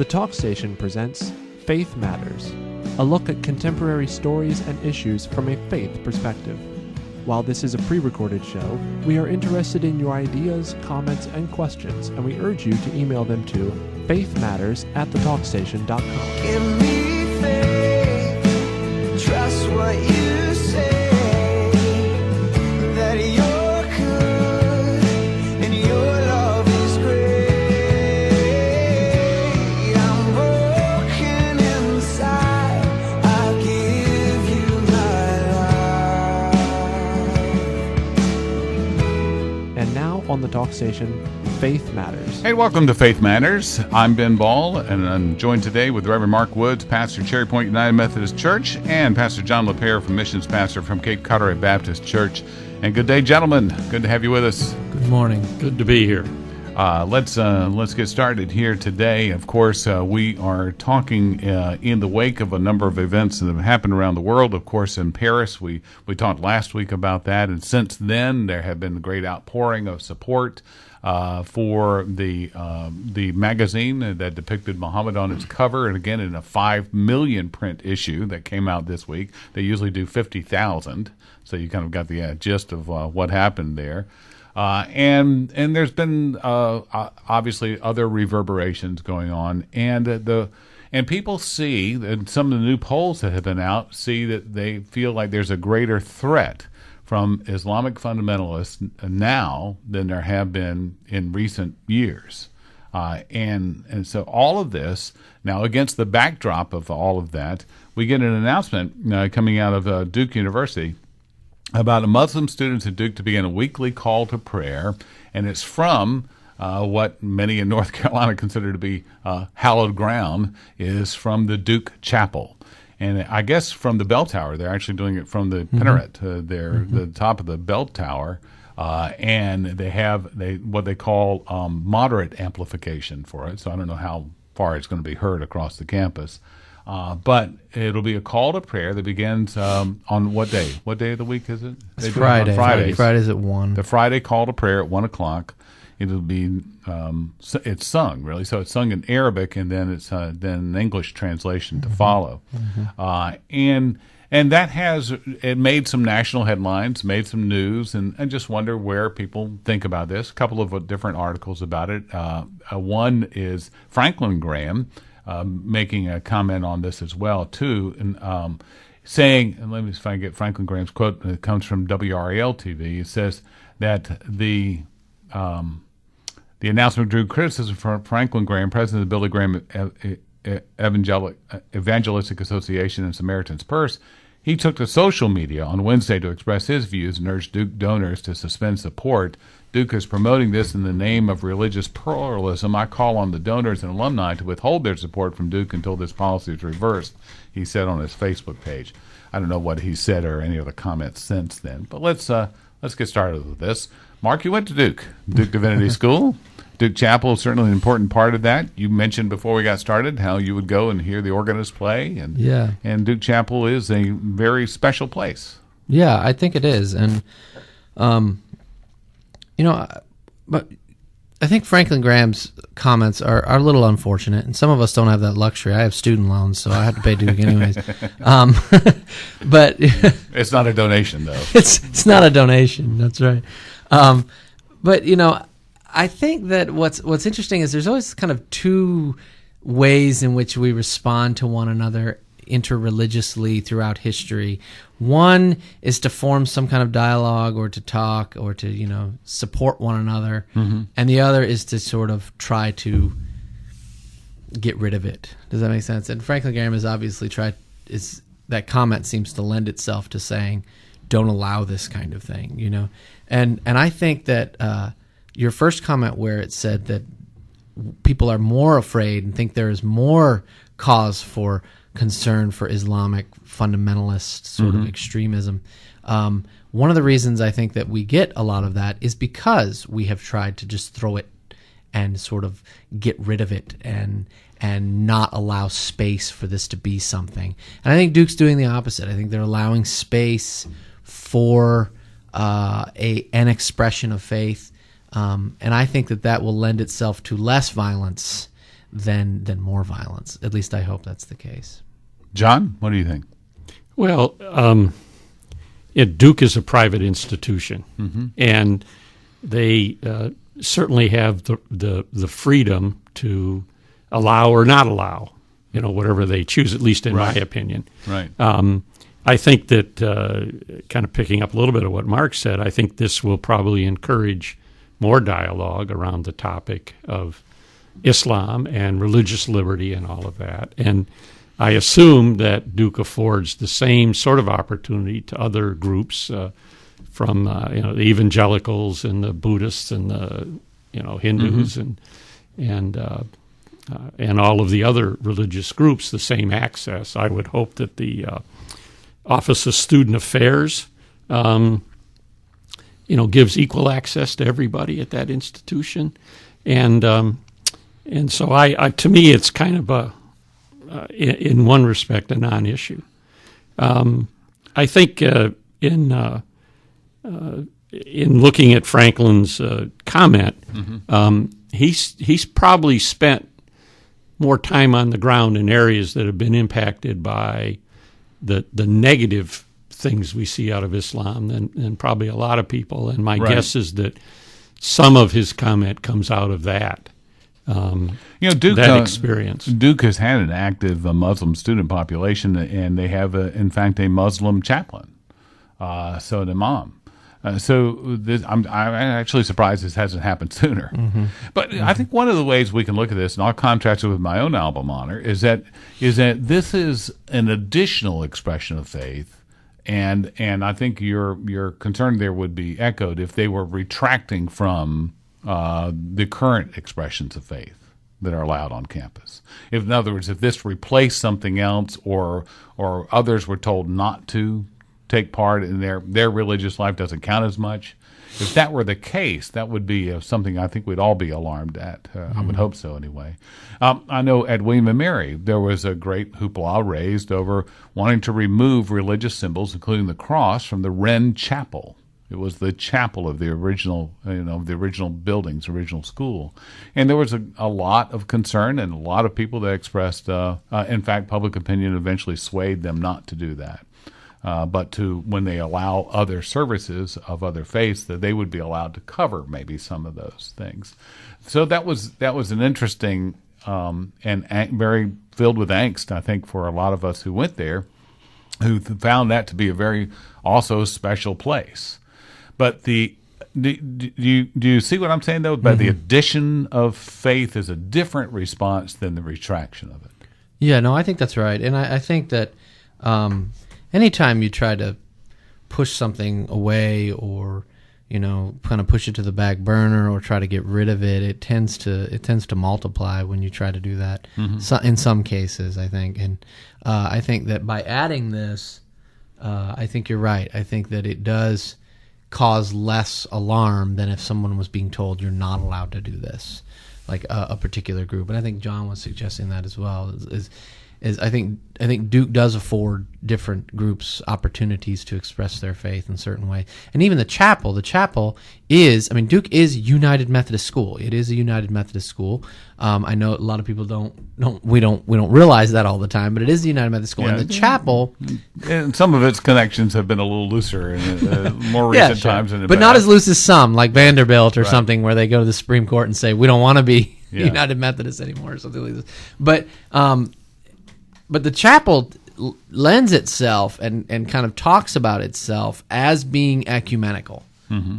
The Talk Station presents Faith Matters, a look at contemporary stories and issues from a faith perspective. While this is a pre-recorded show, we are interested in your ideas, comments, and questions, and we urge you to email them to faithmatters@thetalkstation.com. Give me faith, trust what you say, that you're good and your love is great. I'm broken inside, I give you my life. And now on the Talk Station, Faith Matters. Hey, welcome to Faith Matters. I'm Ben Ball, and I'm joined today with Reverend Mark Woods, pastor, Cherry Point United Methodist Church, and Pastor John LaPierre, from missions pastor from Cape Carteret Baptist Church. And good day, gentlemen. Good to have you with us. Good morning. Good to be here. Let's get started here today. Of course, we are talking in the wake of a number of events that have happened around the world. Of course, in Paris, we talked last week about that, and since then there have been a great outpouring of support for the magazine that depicted Muhammad on its cover, and again in a 5 million print issue that came out this week. They usually do 50,000, so you kind of got the gist of what happened there. And there's been obviously other reverberations going on, and people see, and some of the new polls that have been out see that they feel like there's a greater threat from Islamic fundamentalists now than there have been in recent years. And so all of this, now against the backdrop of all of that, we get an announcement coming out of Duke University about Muslim students at Duke to begin a weekly call to prayer, and it's from what many in North Carolina consider to be hallowed ground, is from the Duke Chapel. And I guess from the bell tower. They're actually doing it from the minaret, the top of the bell tower, and they have what they call moderate amplification for it. So I don't know how far it's going to be heard across the campus, but it'll be a call to prayer that begins on what day? What day of the week is it? It's Friday. Friday's at 1. The Friday call to prayer at 1 o'clock. It'll be it's sung, really. So it's sung in Arabic, and then it's then an English translation to follow. And that it made some national headlines, made some news, and I just wonder where people think about this. A couple of different articles about it. One is Franklin Graham making a comment on this as well, too, and saying, and let me see if I can get Franklin Graham's quote. It comes from WRAL TV. It says that the announcement drew criticism from Franklin Graham, president of the Billy Graham Evangelistic Association and Samaritan's Purse. He took to social media on Wednesday to express his views and urged Duke donors to suspend support. Duke is promoting this in the name of religious pluralism. I call on the donors and alumni to withhold their support from Duke until this policy is reversed, he said on his Facebook page. I don't know what he said or any other comments since then, but let's get started with this. Mark, you went to Duke Divinity School. Duke Chapel is certainly an important part of that. You mentioned before we got started how you would go and hear the organist play, and Duke Chapel is a very special place. Yeah, I think it is, and but I think Franklin Graham's comments are a little unfortunate, and some of us don't have that luxury. I have student loans, so I have to pay Duke anyways. But it's not a donation, though. It's not a donation. That's right. But I think that what's interesting is there's always kind of two ways in which we respond to one another interreligiously throughout history. One is to form some kind of dialogue or to talk or to support one another, and the other is to sort of try to get rid of it. Does that make sense? And Franklin Graham has obviously tried. That comment seems to lend itself to saying, "Don't allow this kind of thing," And I think that your first comment where it said that people are more afraid and think there is more cause for concern for Islamic fundamentalist sort of extremism. One of the reasons I think that we get a lot of that is because we have tried to just throw it and sort of get rid of it and not allow space for this to be something. And I think Duke's doing the opposite. I think they're allowing space for an expression of faith, and I think that will lend itself to less violence than more violence. At least I hope that's the case. John, what do you think? Well, Duke is a private institution, and they certainly have the freedom to allow or not allow, whatever they choose, at least in my opinion. Right. I think that, kind of picking up a little bit of what Mark said, I think this will probably encourage more dialogue around the topic of Islam and religious liberty and all of that. And I assume that Duke affords the same sort of opportunity to other groups, from the evangelicals and the Buddhists and the Hindus and all of the other religious groups, the same access. I would hope that the Office of Student Affairs, gives equal access to everybody at that institution, and so I to me it's kind of in one respect a non-issue. I think in looking at Franklin's comment, he's probably spent more time on the ground in areas that have been impacted by the negative things we see out of Islam than probably a lot of people. And my guess is that some of his comment comes out of that. Duke, that experience. Duke has had an active Muslim student population, and they have, in fact, a Muslim chaplain, so an imam. I'm actually surprised this hasn't happened sooner. But I think one of the ways we can look at this, and I'll contrast it with my own alma mater, is that this is an additional expression of faith, and I think your concern there would be echoed if they were retracting from the current expressions of faith that are allowed on campus. In other words, if this replaced something else, or others were told not to take part in their religious life, doesn't count as much. If that were the case, that would be something I think we'd all be alarmed at. I would hope so anyway. I know at William & Mary there was a great hoopla raised over wanting to remove religious symbols, including the cross, from the Wren Chapel. It was the chapel of the original, the original buildings, original school. And there was a lot of concern and a lot of people that expressed, in fact, public opinion eventually swayed them not to do that. But when they allow other services of other faiths, that they would be allowed to cover maybe some of those things. So that was an interesting and very filled with angst, I think, for a lot of us who went there, who found that to be a very also special place. But do you see what I'm saying, though? By the addition of faith is a different response than the retraction of it. Yeah, no, I think that's right. And I think that anytime you try to push something away or, kind of push it to the back burner or try to get rid of it, it tends to multiply when you try to do that. In some cases, I think. And I think that by adding this, I think you're right. I think that it does cause less alarm than if someone was being told you're not allowed to do this, like a particular group. And I think John was suggesting that as well. Is I think Duke does afford different groups opportunities to express their faith in certain ways, and even the chapel. The chapel is, Duke is United Methodist School. It is a United Methodist school. I know a lot of people don't realize that all the time, but it is the United Methodist School, and the chapel. And some of its connections have been a little looser in more recent times, but not as loose as some, like Vanderbilt or something, where they go to the Supreme Court and say we don't want to be United Methodist anymore, or something like this. But the chapel lends itself and kind of talks about itself as being ecumenical,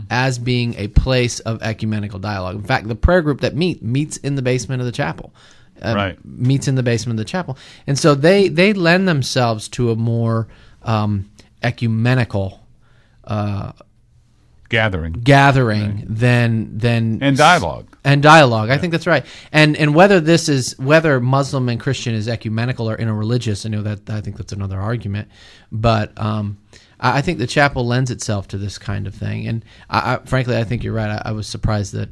as being a place of ecumenical dialogue. In fact, the prayer group that meets in the basement of the chapel, meets in the basement of the chapel. And so they lend themselves to a more ecumenical gathering than and dialogue. I think that's right. And whether Muslim and Christian is ecumenical or interreligious, I think that's another argument. But I think the chapel lends itself to this kind of thing. And frankly, I think you're right. I was surprised that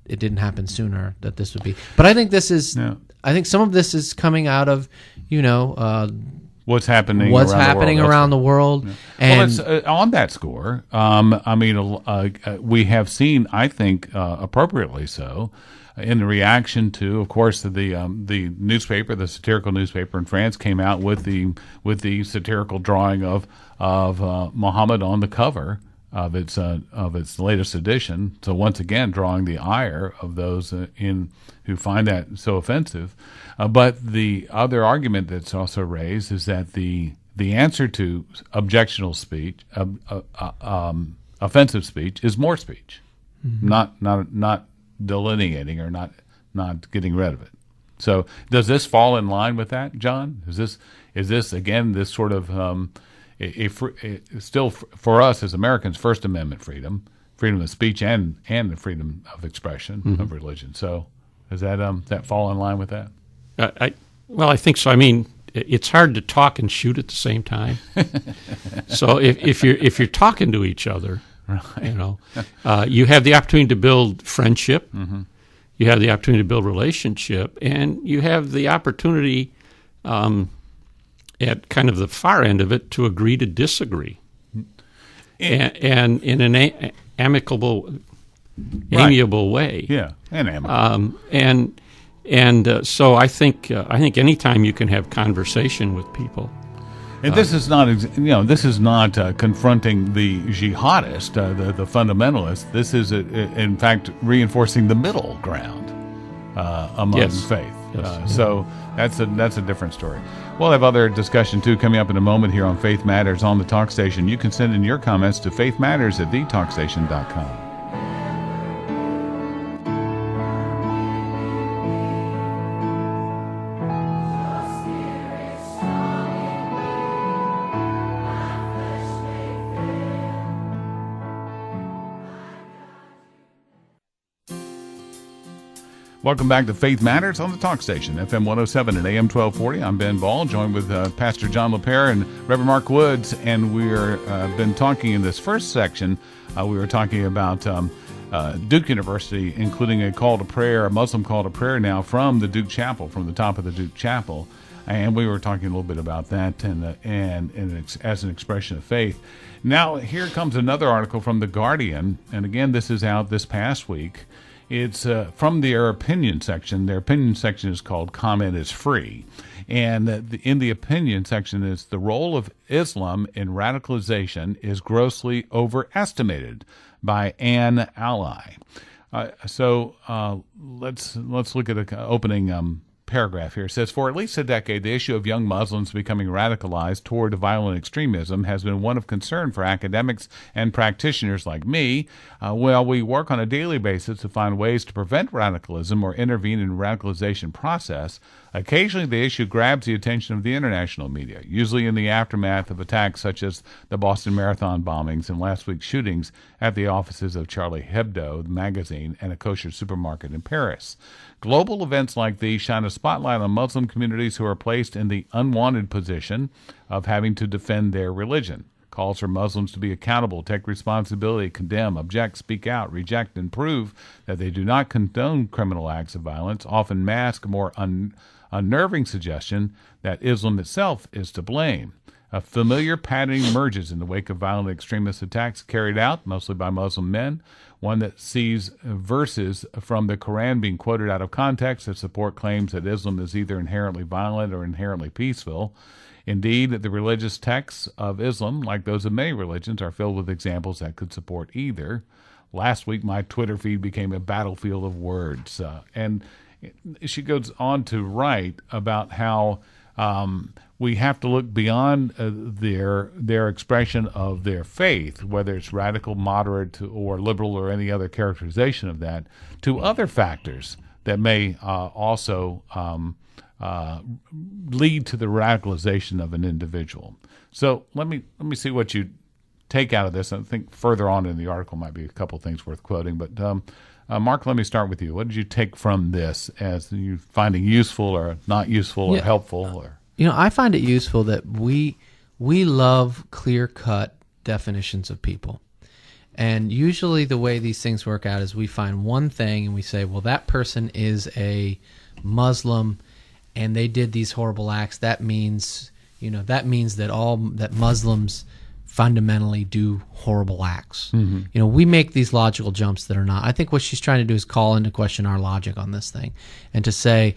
it didn't happen sooner, that this would be. But I think this is. Yeah. I think some of this is coming out of what's happening around the world. Yeah. And well, on that score, we have seen, I think, appropriately so, in reaction to, of course, the newspaper, the satirical newspaper in France, came out with the satirical drawing of Muhammad on the cover of its latest edition. So once again, drawing the ire of those who find that so offensive. But the other argument that's also raised is that the answer to objectionable speech, offensive speech, is more speech, not delineating or not getting rid of it. So does this fall in line with that, John? Is this again this sort of still for us as Americans, First Amendment freedom of speech and the freedom of expression of religion? So does that fall in line with that? I think so. I mean, it's hard to talk and shoot at the same time. So if you're talking to each other, right. You have the opportunity to build friendship. Mm-hmm. You have the opportunity to build relationship, and you have the opportunity at kind of the far end of it to agree to disagree, and in an amiable way. Yeah, and amicable. So I think anytime you can have conversation with people. And this is not, confronting the jihadist, the fundamentalist. This is, in fact, reinforcing the middle ground among faith. Yes. So that's a different story. We'll have other discussion too coming up in a moment here on Faith Matters on the Talk Station. You can send in your comments to faithmatters@thetalkstation.com. Welcome back to Faith Matters on the Talk Station, FM 107 and AM 1240. I'm Ben Ball, joined with Pastor John LaPere and Reverend Mark Woods, and we're been talking in this first section. We were talking about Duke University, including a call to prayer, a Muslim call to prayer now from the Duke Chapel, from the top of the Duke Chapel, and we were talking a little bit about that and as an expression of faith. Now here comes another article from The Guardian, and again this is out this past week. It's from their opinion section. Their opinion section is called Comment is Free. And in the opinion section is the role of Islam in radicalization is grossly overestimated by an ally. So let's look at the opening paragraph here. It says, for at least a decade, the issue of young Muslims becoming radicalized toward violent extremism has been one of concern for academics and practitioners like me. While we work on a daily basis to find ways to prevent radicalism or intervene in the radicalization process, occasionally the issue grabs the attention of the international media, usually in the aftermath of attacks such as the Boston Marathon bombings and last week's shootings at the offices of Charlie Hebdo, the magazine, and a kosher supermarket in Paris. Global events like these shine a spotlight on Muslim communities who are placed in the unwanted position of having to defend their religion. Calls for Muslims to be accountable, take responsibility, condemn, object, speak out, reject, and prove that they do not condone criminal acts of violence, often mask a more unnerving suggestion that Islam itself is to blame. A familiar pattern emerges in the wake of violent extremist attacks carried out, mostly by Muslim men, one that sees verses from the Quran being quoted out of context that support claims that Islam is either inherently violent or inherently peaceful. Indeed, the religious texts of Islam, like those of many religions, are filled with examples that could support either. Last week, my Twitter feed became a battlefield of words. And she goes on to write about how we have to look beyond their expression of their faith, whether it's radical, moderate, or liberal, or any other characterization of that, to other factors that may also lead to the radicalization of an individual. So let me see what you take out of this. I think further on in the article might be a couple things worth quoting, but Mark, let me start with you. What did you take from this as you finding useful or not useful or helpful? Or I find it useful that we love clear-cut definitions of people. And usually the way these things work out is we find one thing and we say, well, that person is a Muslim and they did these horrible acts. That means, that means that Muslims fundamentally do horrible acts. We make these logical jumps that are not. I think what she's trying to do is call into question our logic on this thing, and to say,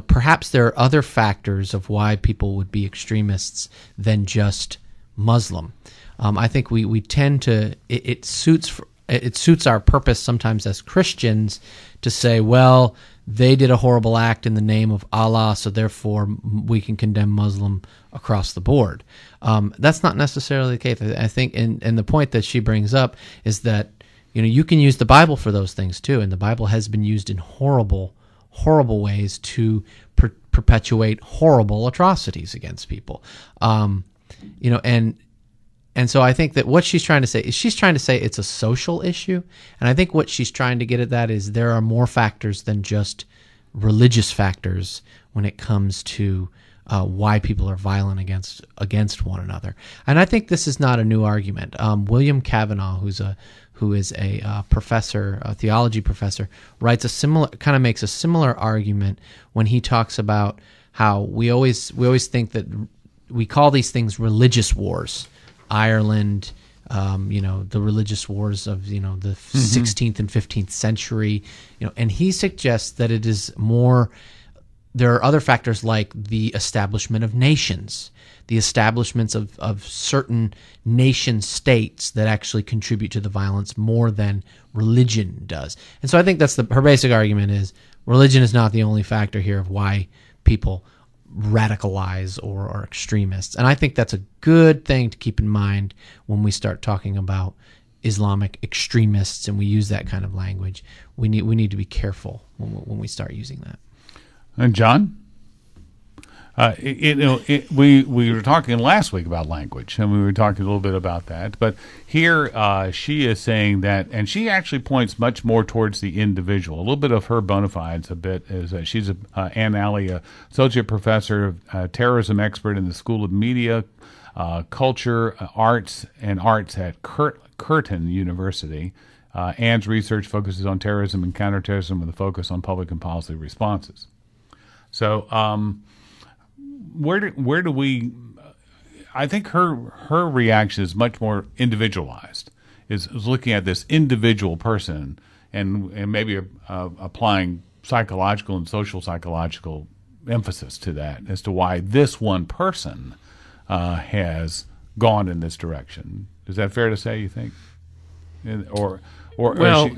perhaps there are other factors of why people would be extremists than just Muslim. I think we tend to it suits our purpose sometimes as Christians to say, well, they did a horrible act in the name of Allah, so therefore we can condemn Muslim across the board. That's not necessarily the case. I think, and the point that she brings up is that you can use the Bible for those things too, and the Bible has been used in horrible ways to perpetuate horrible atrocities against people. And so I think that what she's trying to say is it's a social issue. And I think what she's trying to get at that is there are more factors than just religious factors when it comes to why people are violent against one another. And I think this is not a new argument. William Kavanaugh, who is a professor, a theology professor, makes a similar argument when he talks about how we always think that we call these things religious wars. Ireland, the religious wars of the 16th and 15th century, and he suggests that it is more. There are other factors like the establishment of nations, the establishments of certain nation states that actually contribute to the violence more than religion does. And so I think that's her basic argument is religion is not the only factor here of why people radicalize or are extremists. And I think that's a good thing to keep in mind when we start talking about Islamic extremists and we use that kind of language. We need to be careful when we start using that. And John? We were talking last week about language, and we were talking a little bit about that. But here she is saying that, and she actually points much more towards the individual. A little bit of her bona fides is she's Ann Alley, associate professor, terrorism expert in the School of Media, Culture, Arts at Curtin University. Ann's research focuses on terrorism and counterterrorism with a focus on public and policy responses. So, where do we? I think her reaction is much more individualized. Is looking at this individual person and maybe applying psychological and social psychological emphasis to that as to why this one person has gone in this direction. Is that fair to say? You think, or well,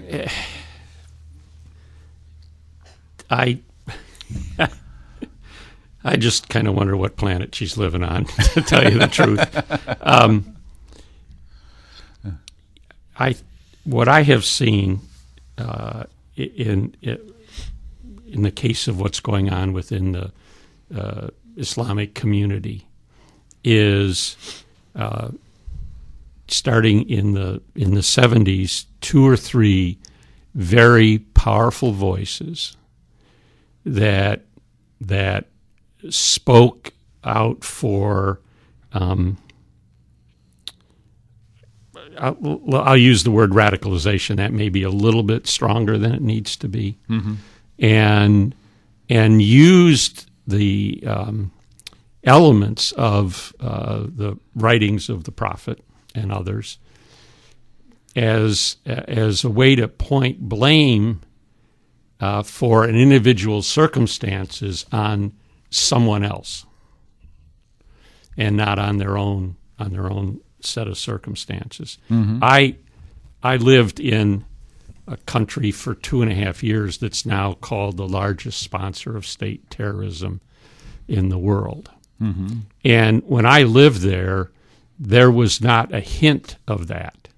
I just kind of wonder what planet she's living on, to tell you the truth. What I have seen in the case of what's going on within the Islamic community is starting in the 70s, 2 or 3 very powerful voices that spoke out for, I'll use the word radicalization. That may be a little bit stronger than it needs to be, and used the elements of the writings of the Prophet and others as a way to point blame for an individual's circumstances on someone else, and not on their own set of circumstances. I lived in a country for 2.5 years that's now called the largest sponsor of state terrorism in the world. And when I lived there was not a hint of that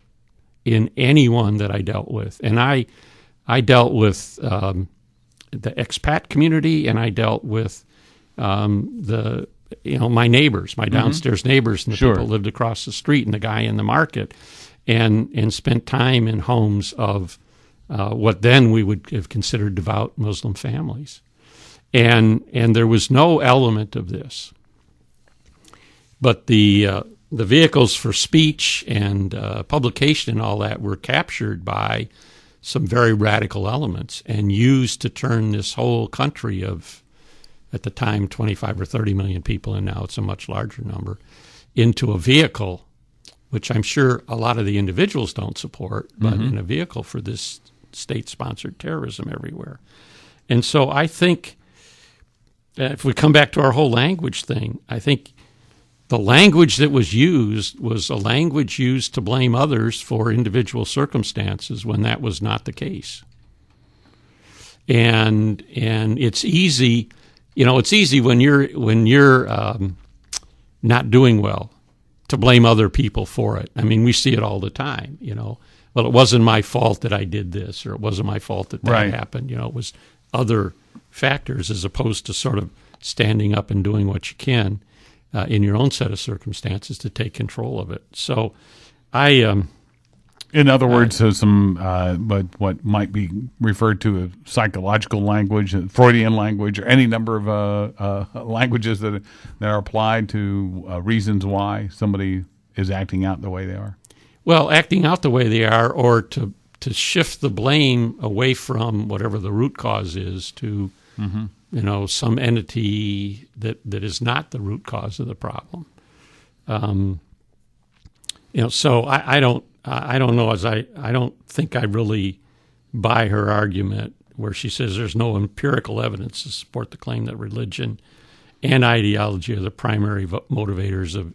in anyone that I dealt with. And I dealt with the expat community, and I dealt with my neighbors, my downstairs neighbors, and the people lived across the street, and the guy in the market, and spent time in homes of what then we would have considered devout Muslim families, and there was no element of this. But the vehicles for speech and publication and all that were captured by some very radical elements and used to turn this whole country of at the time 25 or 30 million people, and now it's a much larger number, into a vehicle, which I'm sure a lot of the individuals don't support, but in a vehicle for this state-sponsored terrorism everywhere. And so I think if we come back to our whole language thing, I think the language that was used was a language used to blame others for individual circumstances when that was not the case. And it's easy, it's easy when you're not doing well to blame other people for it. I mean, we see it all the time, Well, it wasn't my fault that I did this, or it wasn't my fault that Right. happened. It was other factors, as opposed to sort of standing up and doing what you can in your own set of circumstances to take control of it. So In other words, some what might be referred to as psychological language, Freudian language, or any number of languages that are applied to reasons why somebody is acting out the way they are. Well, acting out the way they are, or to shift the blame away from whatever the root cause is to, some entity that is not the root cause of the problem. So I don't know. I don't think I really buy her argument where she says there's no empirical evidence to support the claim that religion and ideology are the primary motivators of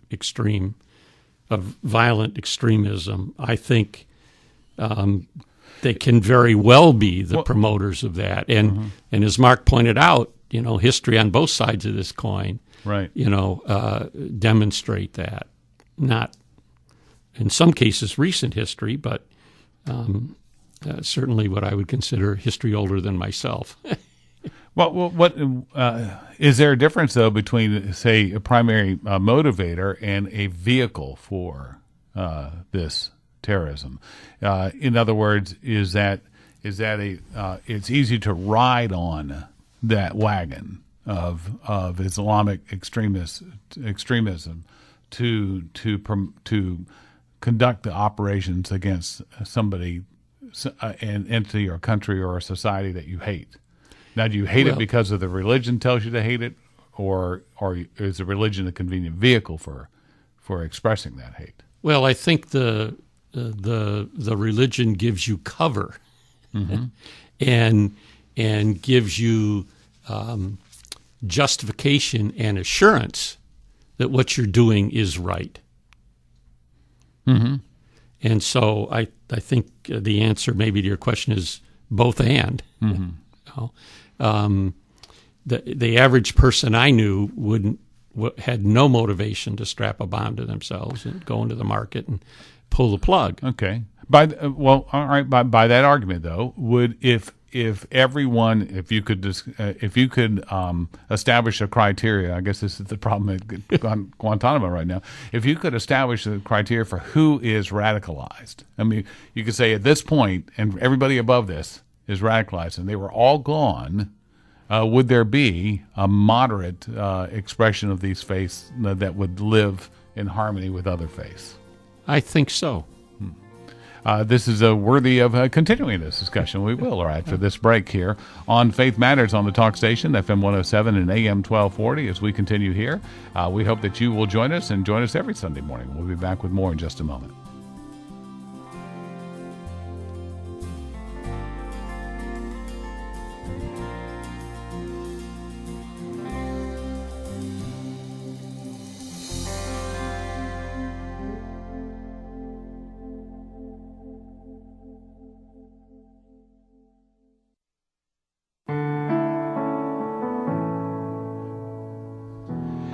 violent extremism. I think they can very well be the promoters of that. And as Mark pointed out, history on both sides of this coin, Right. Demonstrate that. Not in some cases recent history, but certainly what I would consider history older than myself. Well, what is there a difference though between, say, a primary motivator and a vehicle for this terrorism? In other words, is that it's easy to ride on that wagon of Islamic extremism to conduct the operations against somebody, an entity or country or a society that you hate. Now, do you hate it because of the religion tells you to hate it, or is the religion a convenient vehicle for expressing that hate? Well, I think the religion gives you cover, and gives you justification and assurance that what you're doing is right. And so I think the answer maybe to your question is both and. The average person I knew had no motivation to strap a bomb to themselves and go into the market and pull the plug. Okay. All right. By that argument, though, if you could establish a criteria, I guess this is the problem at Guantanamo right now. If you could establish a criteria for who is radicalized, I mean, you could say at this point, and everybody above this is radicalized, and they were all gone. Would there be a moderate expression of these faiths that would live in harmony with other faiths? I think so. This is worthy of continuing this discussion. We will, right, for this break here on Faith Matters on the Talk Station, FM 107 and AM 1240 as we continue here. We hope that you will join us and join us every Sunday morning. We'll be back with more in just a moment.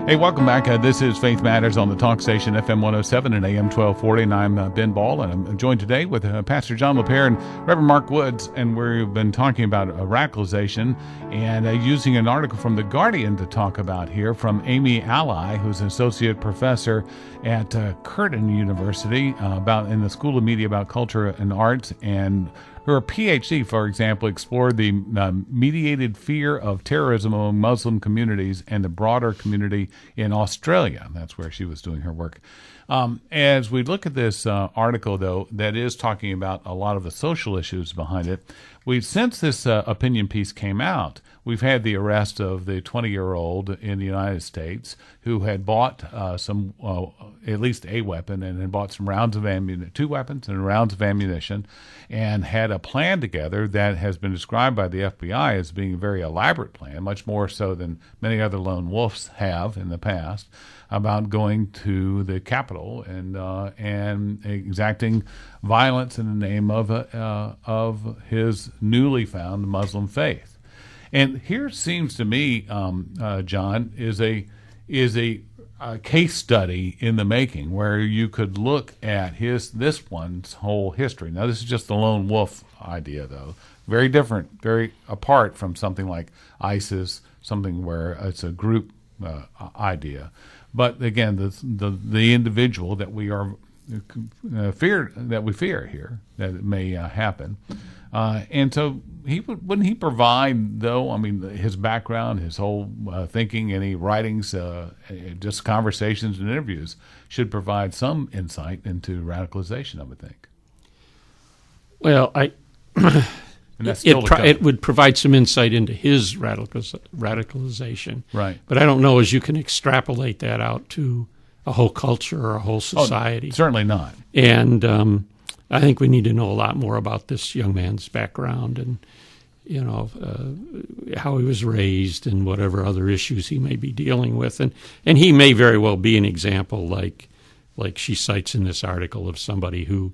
Hey, welcome back. This is Faith Matters on the Talk Station, FM 107 and AM 1240, and I'm Ben Ball, and I'm joined today with Pastor John LaPierre and Reverend Mark Woods, and we've been talking about radicalization and using an article from The Guardian to talk about here from Amy Ally, who's an associate professor at Curtin University in the School of Media about culture and arts, and her PhD, for example, explored the mediated fear of terrorism among Muslim communities and the broader community in Australia. That's where she was doing her work. As we look at this article, though, that is talking about a lot of the social issues behind it, since this opinion piece came out, we've had the arrest of the 20-year-old in the United States who had bought at least a weapon and had bought some rounds of ammunition, 2 weapons and rounds of ammunition, and had a plan together that has been described by the FBI as being a very elaborate plan, much more so than many other lone wolves have in the past, about going to the Capitol and exacting violence in the name of his newly found Muslim faith. And here seems to me, John, is a case study in the making where you could look at this one's whole history. Now, this is just the lone wolf idea, though. Very different, very apart from something like ISIS, something where it's a group idea. But again, the individual that we are fear here that it may happen, and so wouldn't he provide, though? I mean, his background, his whole thinking, any writings, just conversations and interviews should provide some insight into radicalization, I would think. Well, And that's still to come. it would provide some insight into his radicalization. Right. But I don't know as you can extrapolate that out to a whole culture or a whole society. Certainly not. And I think we need to know a lot more about this young man's background and, how he was raised and whatever other issues he may be dealing with. And he may very well be an example like she cites in this article of somebody who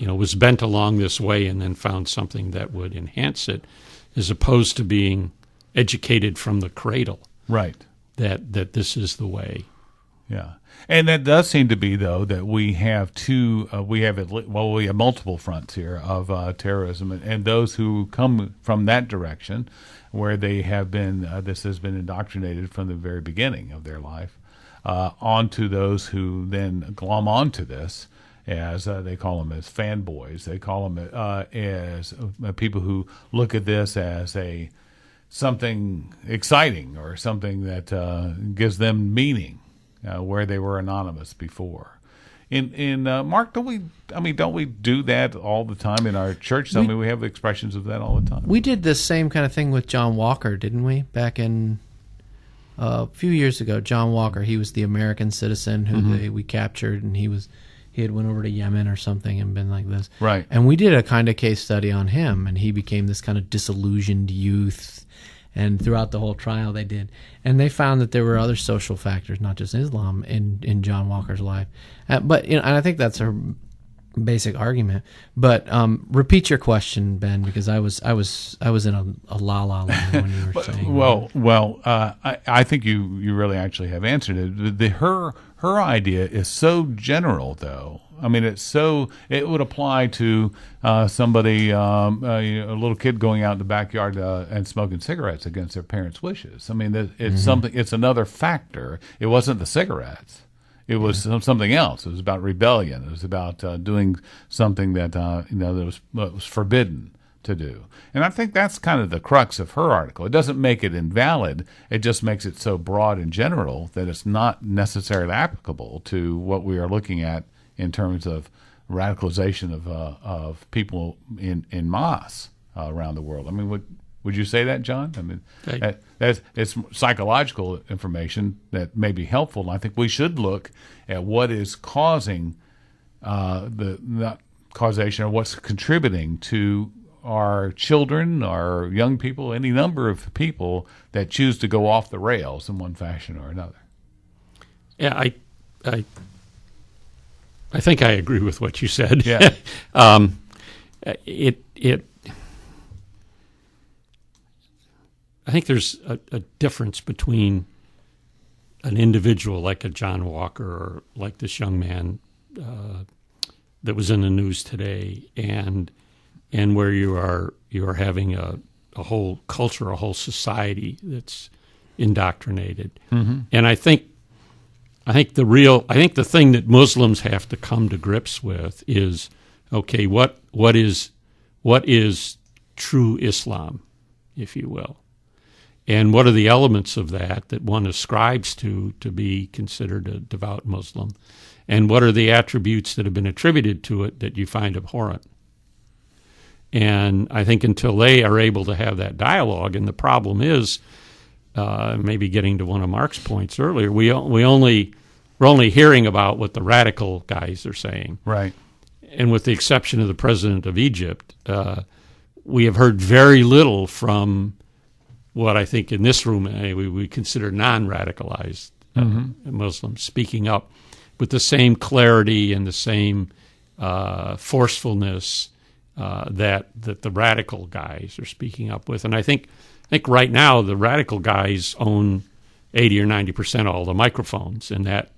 was bent along this way and then found something that would enhance it, as opposed to being educated from the cradle. Right. That this is the way. Yeah. And that does seem to be, though, that we have we have multiple fronts here of terrorism, and those who come from that direction, where they have been, this has been indoctrinated from the very beginning of their life, onto those who then glom onto this, as they call them as fanboys. They call them as people who look at this as something exciting or something that gives them meaning. Where they were anonymous before. In Mark, don't we do that all the time in our church? We have expressions of that all the time. We did this same kind of thing with John Walker, didn't we? Back in a few years ago, John Walker, he was the American citizen who we captured, and he had went over to Yemen or something and been like this. Right. And we did a kind of case study on him, and he became this kind of disillusioned youth. And throughout the whole trial they did. And they found that there were other social factors, not just Islam, in John Walker's life. But and I think that's a basic argument. But repeat your question, Ben, because I was in a la-la land when you were saying that. I think you really actually have answered it. Her idea is so general, though. I mean, it would apply to somebody, a little kid going out in the backyard and smoking cigarettes against their parents' wishes. I mean, it's something. It's another factor. It wasn't the cigarettes. It was something else. It was about rebellion. It was about doing something that that was forbidden to do. And I think that's kind of the crux of her article. It doesn't make it invalid. It just makes it so broad and general that it's not necessarily applicable to what we are looking at in terms of radicalization of people in mass around the world. I mean, would you say that, John? I mean, it's psychological information that may be helpful, and I think we should look at what is causing not causation, or what's contributing to our children, our young people, any number of people that choose to go off the rails in one fashion or another. Yeah, I think I agree with what you said. Yeah. I think there's a difference between an individual like a John Walker or like this young man that was in the news today, and where you are having a whole culture, a whole society that's indoctrinated. Mm-hmm. And I think the thing that Muslims have to come to grips with is, okay, what is true Islam, if you will, and what are the elements of that one ascribes to be considered a devout Muslim, and what are the attributes that have been attributed to it that you find abhorrent. And I think until they are able to have that dialogue, and the problem is, maybe getting to one of Mark's points earlier, we're only hearing about what the radical guys are saying. Right. And with the exception of the president of Egypt, we have heard very little from what I think in this room we consider non-radicalized Muslims speaking up with the same clarity and the same forcefulness that the radical guys are speaking up with. And I think right now the radical guys own 80 or 90% of all the microphones, and that,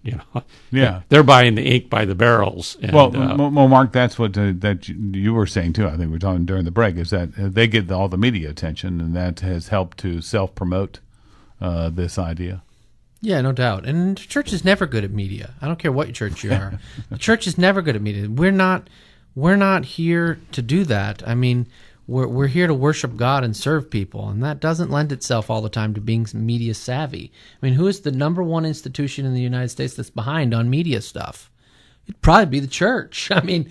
they're buying the ink by the barrels. And, well, Mark, that's what that you were saying too. I think we were talking during the break, is that they get all the media attention, and that has helped to self-promote this idea. Yeah, no doubt. And the church is never good at media. I don't care what church you are. The church is never good at media. We're not here to do that. I mean, we're here to worship God and serve people, and that doesn't lend itself all the time to being media savvy. I mean, who is the number one institution in the United States that's behind on media stuff? It'd probably be the church. I mean,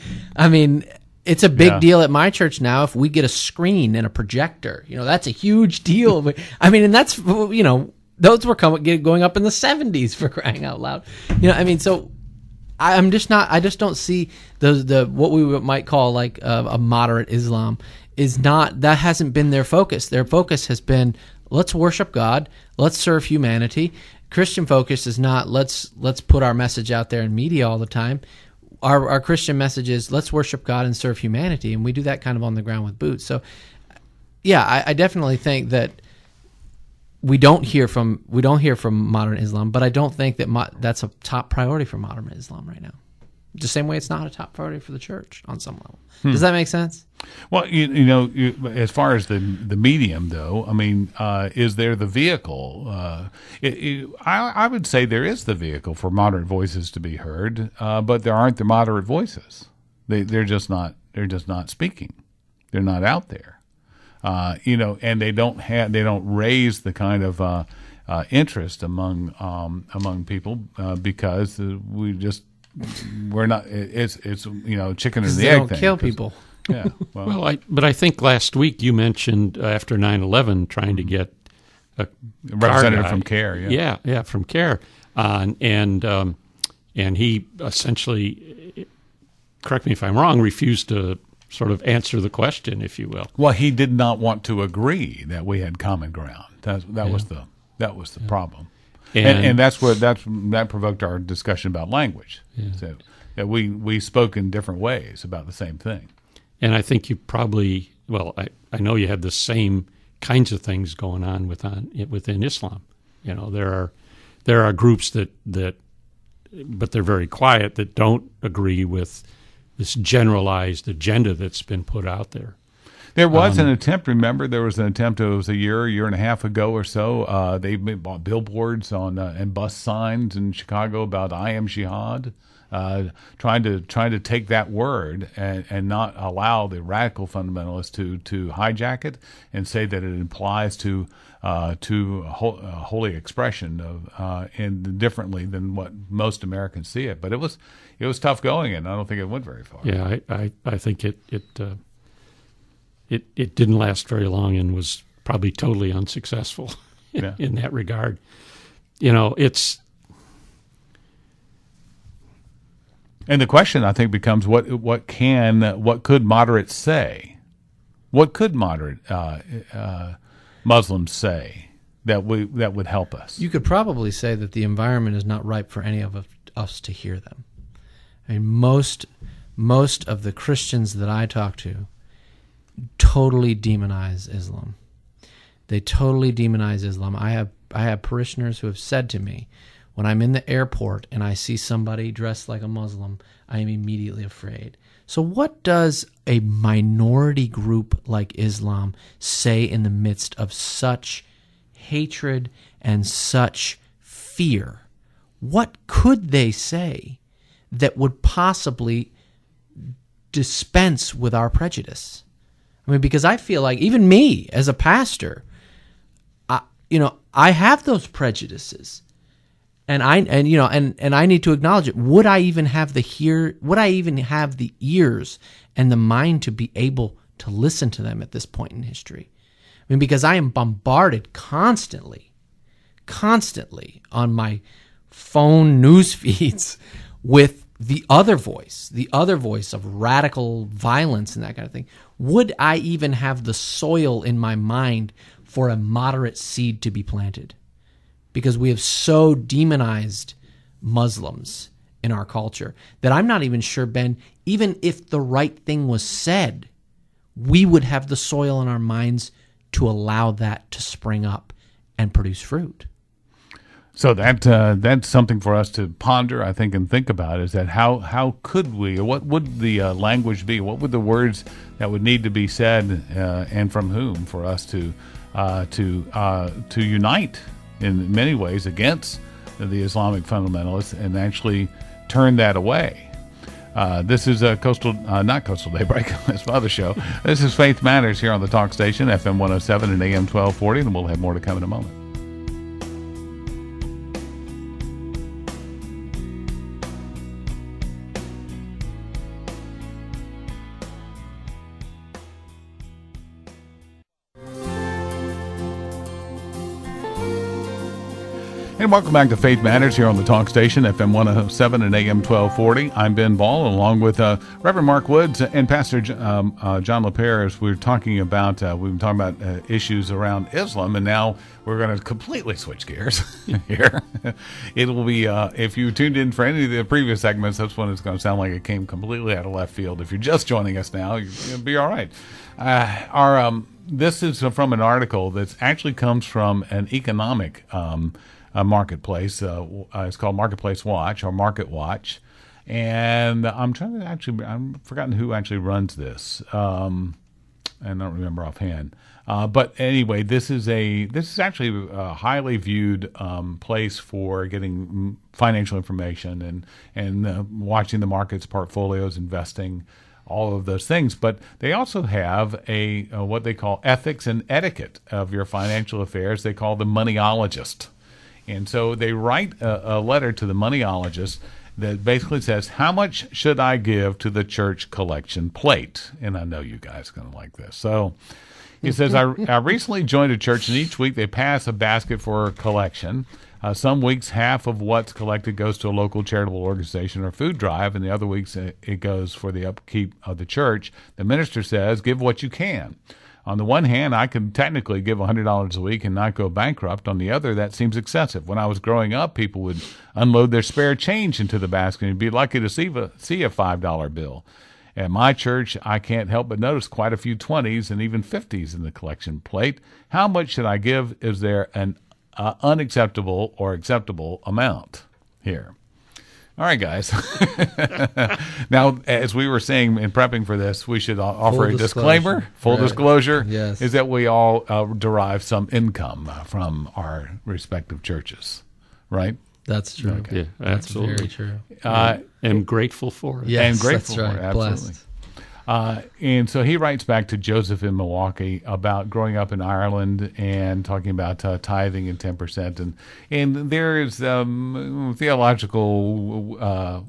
it's a big deal at my church now if we get a screen and a projector. That's a huge deal. I mean, and that's, those were going up in the 70s, for crying out loud. So I just don't see the what we might call like a moderate Islam that hasn't been their focus. Their focus has been, let's worship God, let's serve humanity. Christian focus is not let's put our message out there in media all the time. Our Christian message is let's worship God and serve humanity, and we do that kind of on the ground with boots. So, yeah, I definitely think that we don't hear from modern Islam, but I don't think that that's a top priority for modern Islam right now. The same way it's not a top priority for the church on some level. Does that make sense? Well, as far as the medium, though, I mean, is there the vehicle? I would say there is the vehicle for moderate voices to be heard, but there aren't the moderate voices. They're just not speaking. They're not out there. And they don't raise the kind of interest among people because we're not. It's chicken and the egg don't thing. Kill people. Yeah. Well, but I think last week you mentioned after 9/11 trying to get a representative from CARE. Yeah, from CARE, and he essentially, correct me if I'm wrong, refused to sort of answer the question, if you will. Well, he did not want to agree that we had common ground. That was the problem, and that provoked our discussion about language. Yeah. So that we spoke in different ways about the same thing. And I think you probably, I know you have the same kinds of things going on within Islam. There are groups that, but they're very quiet, that don't agree with this generalized agenda that's been put out there. There was an attempt. Remember, there was an attempt. It was a year and a half ago or so. They bought billboards and bus signs in Chicago about "I am jihad," trying to take that word and not allow the radical fundamentalists to hijack it and say that it applies to holy expression of and differently than what most Americans see it. But it was tough going, and I don't think it went very far. Yeah, I think it didn't last very long and was probably totally unsuccessful in that regard. And the question, I think, becomes what could moderates say? What could moderate Muslims say that would help us? You could probably say that the environment is not ripe for any of us to hear them. I mean, most of the Christians that I talk to totally demonize Islam. They totally demonize Islam. I have parishioners who have said to me, when I'm in the airport and I see somebody dressed like a Muslim, I am immediately afraid. So what does a minority group like Islam say in the midst of such hatred and such fear? What could they say that would possibly dispense with our prejudice? I mean, because I feel like even me as a pastor, I have those prejudices. And I need to acknowledge it. Would I even have the ears and the mind to be able to listen to them at this point in history. I mean, because I am bombarded constantly on my phone news feeds with the other voice of radical violence and that kind of thing. Would I even have the soil in my mind for a moderate seed to be planted? Because we have so demonized Muslims in our culture that I'm not even sure, Ben, even if the right thing was said, we would have the soil in our minds to allow that to spring up and produce fruit. So that's something for us to ponder, I think, and think about, is that how could we, or what would the language be? What would the words that would need to be said, and from whom, for us to unite in many ways against the Islamic fundamentalists and actually turn that away? This is not Coastal Daybreak. It's my other show. This is Faith Matters here on the Talk Station, FM 107 and AM 1240, and we'll have more to come in a moment. And welcome back to Faith Matters here on the Talk Station, FM 107 and AM 1240. I'm Ben Ball, along with Reverend Mark Woods and Pastor John LaPere. We've been talking about issues around Islam, and now we're going to completely switch gears here. It will be, if you tuned in for any of the previous segments, that's when it's going to sound like it came completely out of left field. If you're just joining us now, you'll be all right. This is from an article that actually comes from an economic marketplace. It's called Marketplace Watch or Market Watch, and I've forgotten who actually runs this. I don't remember offhand. But anyway, this is actually a highly viewed place for getting financial information and watching the markets, portfolios, investing, all of those things. But they also have a what they call ethics and etiquette of your financial affairs. They call the moneyologist. And so they write a letter to the moneyologist that basically says, how much should I give to the church collection plate? And I know you guys are going to like this. So he says, I recently joined a church, and each week they pass a basket for collection. Some weeks, half of what's collected goes to a local charitable organization or food drive, and the other weeks it goes for the upkeep of the church. The minister says, give what you can. On the one hand, I can technically give $100 a week and not go bankrupt. On the other, that seems excessive. When I was growing up, people would unload their spare change into the basket and be lucky to see a $5 bill. At my church, I can't help but notice quite a few 20s and even 50s in the collection plate. How much should I give? Is there an unacceptable or acceptable amount here? All right, guys. Now, as we were saying in prepping for this, we should offer a disclaimer. Full disclosure is that we all derive some income from our respective churches, right? That's true. Okay. Yeah, that's absolutely. very true. And grateful for it. Yes, and grateful that's right. for it. Absolutely. Blessed. And so he writes back to Joseph in Milwaukee about growing up in Ireland and talking about tithing and 10%. And there is theological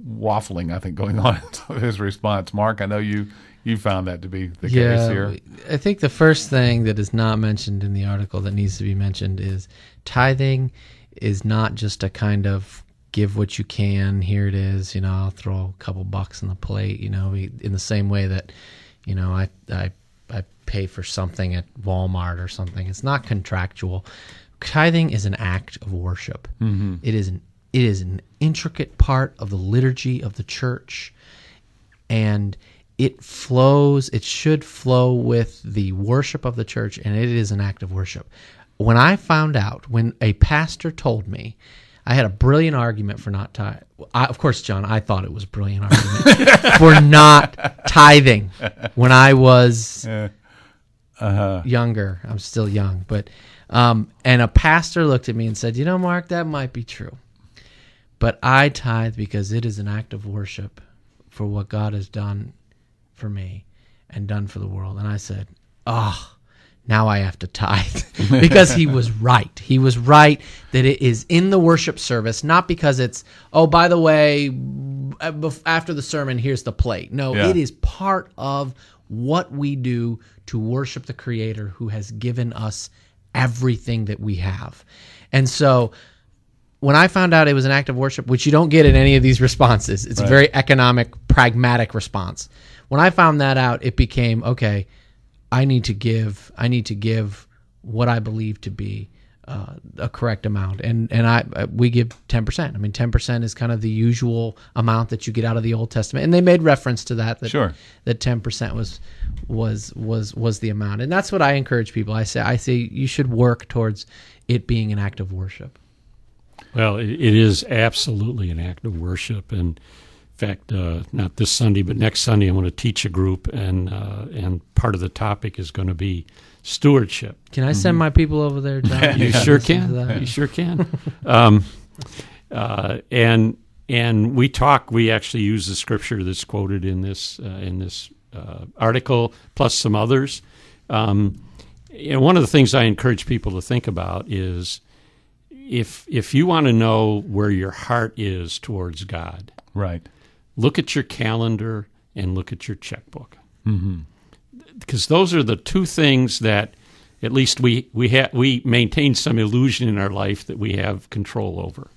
waffling, I think, going on in his response. Mark, I know you found that to be the case here. I think the first thing that is not mentioned in the article that needs to be mentioned is tithing is not just a kind of give what you can. Here it is. I'll throw a couple bucks on the plate. In the same way that, I pay for something at Walmart or something. It's not contractual. Tithing is an act of worship. Mm-hmm. It is an intricate part of the liturgy of the church, and it should flow with the worship of the church, and it is an act of worship. When a pastor told me, I had a brilliant argument for not tithing. Of course, John, I thought it was a brilliant argument for not tithing when I was younger. I'm still young. But and a pastor looked at me and said, Mark, that might be true. But I tithe because it is an act of worship for what God has done for me and done for the world. And I said, now I have to tithe, because he was right. He was right that it is in the worship service, not because it's, by the way, after the sermon, here's the plate. No, It is part of what we do to worship the Creator who has given us everything that we have. And so when I found out it was an act of worship, which you don't get in any of these responses, it's a very economic, pragmatic response. When I found that out, it became, okay, I need to give what I believe to be a correct amount, and we give 10%. I mean, 10% is kind of the usual amount that you get out of the Old Testament, and they made reference to that. Sure. That 10% was the amount, and that's what I encourage people. I say you should work towards it being an act of worship. Well, it is absolutely an act of worship, and in fact, not this Sunday, but next Sunday, I'm going to teach a group, and part of the topic is going to be stewardship. Can I send my people over there, John? You sure can. You sure can. And we talk. We actually use the scripture that's quoted in this article, plus some others. One of the things I encourage people to think about is if you want to know where your heart is towards God, Right. look at your calendar and look at your checkbook. Mm-hmm. Because those are the two things that at least we maintain some illusion in our life that we have control over.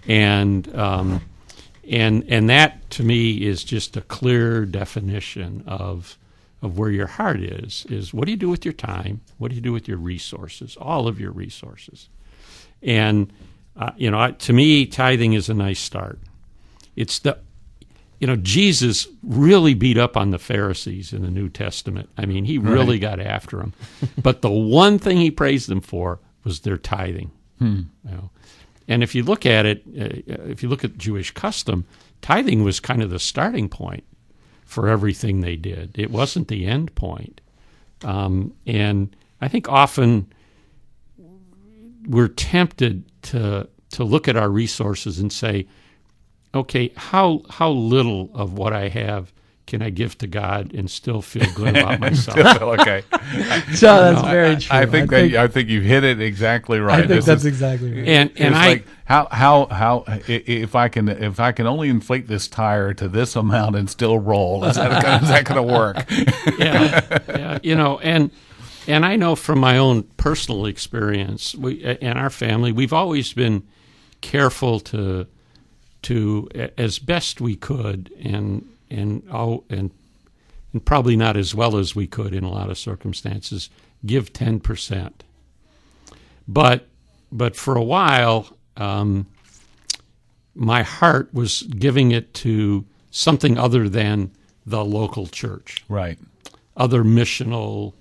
And that to me is just a clear definition of where your heart is what do you do with your time? What do you do with your resources? All of your resources. And to me, tithing is a nice start. It's Jesus really beat up on the Pharisees in the New Testament. I mean, he really got after them. But the one thing he praised them for was their tithing. And if you look at it, if you look at Jewish custom, tithing was kind of the starting point for everything they did. It wasn't the end point. And I think often we're tempted to look at our resources and say, okay, how little of what I have can I give to God and still feel good about myself? Okay. So that's very true. I think you hit it exactly right. I think that's exactly right. And it's I like how if I can only inflate this tire to this amount and still roll, is that going to work? And I know from my own personal experience, we and our family, we've always been careful to as best we could, and probably not as well as we could in a lot of circumstances, give 10%. But for a while, my heart was giving it to something other than the local church, Right. other missional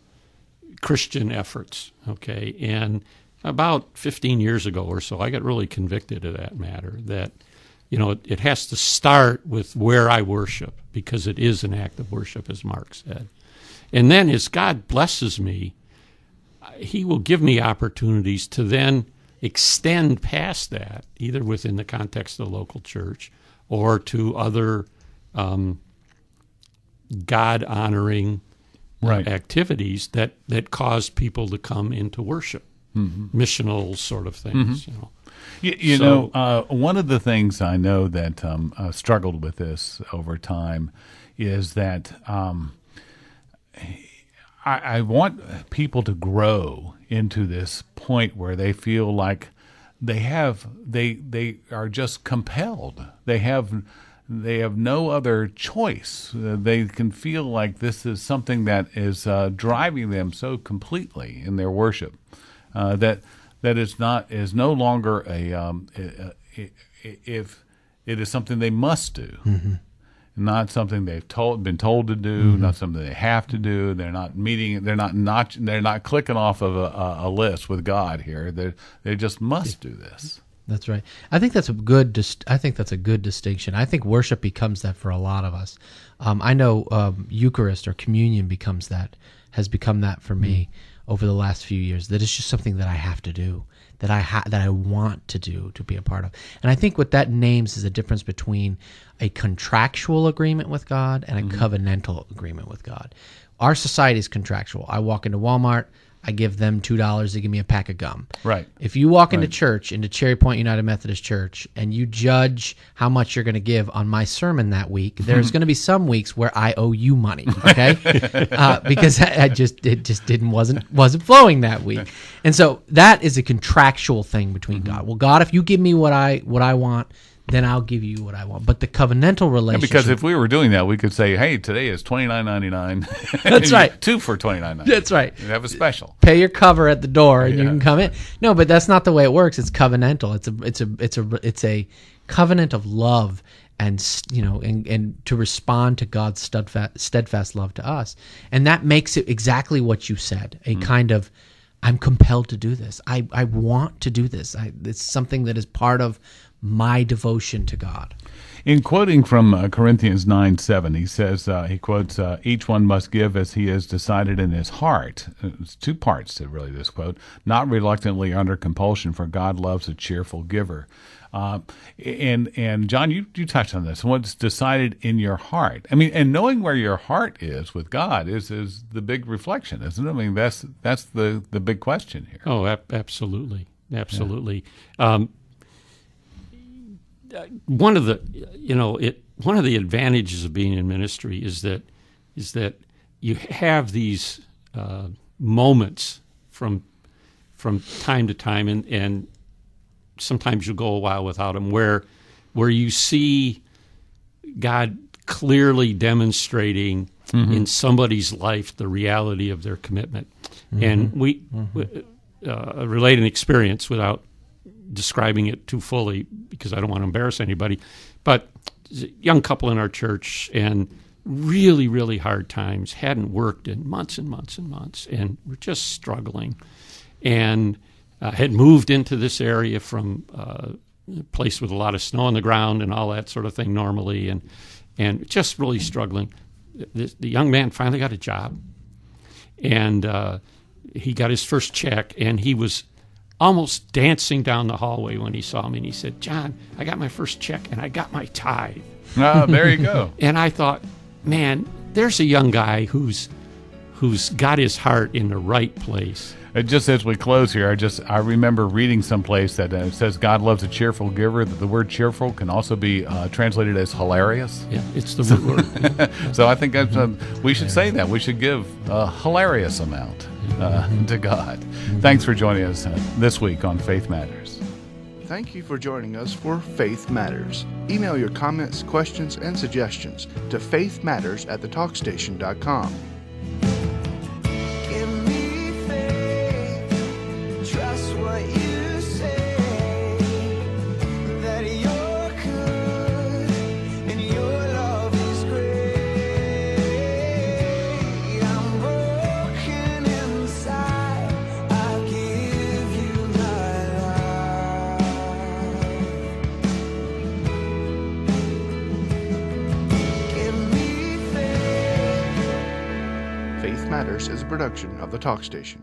Christian efforts. Okay, and about 15 years ago or so, I got really convicted of that matter. That it has to start with where I worship, because it is an act of worship, as Mark said. And then as God blesses me, he will give me opportunities to then extend past that, either within the context of the local church or to other God-honoring activities that cause people to come into worship, missional sort of things. One of the things I know that struggled with this over time is that I want people to grow into this point where they feel like they are just compelled. They have no other choice. They can feel like this is something that is driving them so completely in their worship that is no longer if it is something they must do. Mm-hmm. Not something they've been told to do, not something they have to do. They're not meeting. They're not clicking off of a list with God here. They just must do this. That's right. I think that's a good. Distinction. I think worship becomes that for a lot of us. I know Eucharist or communion has become that for me over the last few years. That it's just something that I have to do, that I want to do, to be a part of. And I think what that names is a difference between a contractual agreement with God and a covenantal agreement with God. Our society is contractual. I walk into Walmart, I give them $2 to give me a pack of gum. Right. If you walk into church, into Cherry Point United Methodist Church, and you judge how much you're going to give on my sermon that week, there's going to be some weeks where I owe you money, okay? Because it just wasn't flowing that week, and so that is a contractual thing between God. Well, God, if you give me what I want, then I'll give you what I want. But the covenantal relationship, Because if we were doing that, we could say, "Hey, today is $29.99." That's right. 2 for $29.99. That's right. You have a special. Pay your cover at the door and you can come in. No, but that's not the way it works. It's covenantal. It's a covenant of love, and to respond to God's steadfast love to us, and that makes it exactly what you said. A kind of, I'm compelled to do this. I want to do this. It's something that is part of my devotion to God. In quoting from Corinthians 9:7, he says, he quotes, "Each one must give as he has decided in his heart." It's 2 parts to really this quote. "Not reluctantly under compulsion, for God loves a cheerful giver." And John, you touched on this. What's decided in your heart? I mean, and knowing where your heart is with God is the big reflection, isn't it? I mean, that's the big question here. Oh, absolutely. Yeah. One of the advantages of being in ministry is that you have these moments from time to time, and sometimes you'll go a while without them, where you see God clearly demonstrating in somebody's life the reality of their commitment. And we relate an experience without describing it too fully because I don't want to embarrass anybody, but a young couple in our church, and really, really hard times, hadn't worked in months and months and months, and were just struggling, and had moved into this area from a place with a lot of snow on the ground and all that sort of thing normally, and just really struggling. The young man finally got a job, and he got his first check, and he was almost dancing down the hallway when he saw me, and he said, "John, I got my first check, and I got my tithe." Oh, there you go. And I thought, man, there's a young guy who's got his heart in the right place. Just as we close here, I remember reading someplace that it says God loves a cheerful giver. That the word cheerful can also be translated as hilarious. Yeah, it's the root word. So I think that's, we should say that. We should give a hilarious amount to God. Thanks for joining us this week on Faith Matters. Thank you for joining us for Faith Matters. Email your comments, questions, and suggestions to faithmatters@thetalkstation.com. Give me faith, trust what you say, that you're good and your love is great. I'm broken inside, I give you my life. Give me faith. Faith Matters is a production of The Talk Station.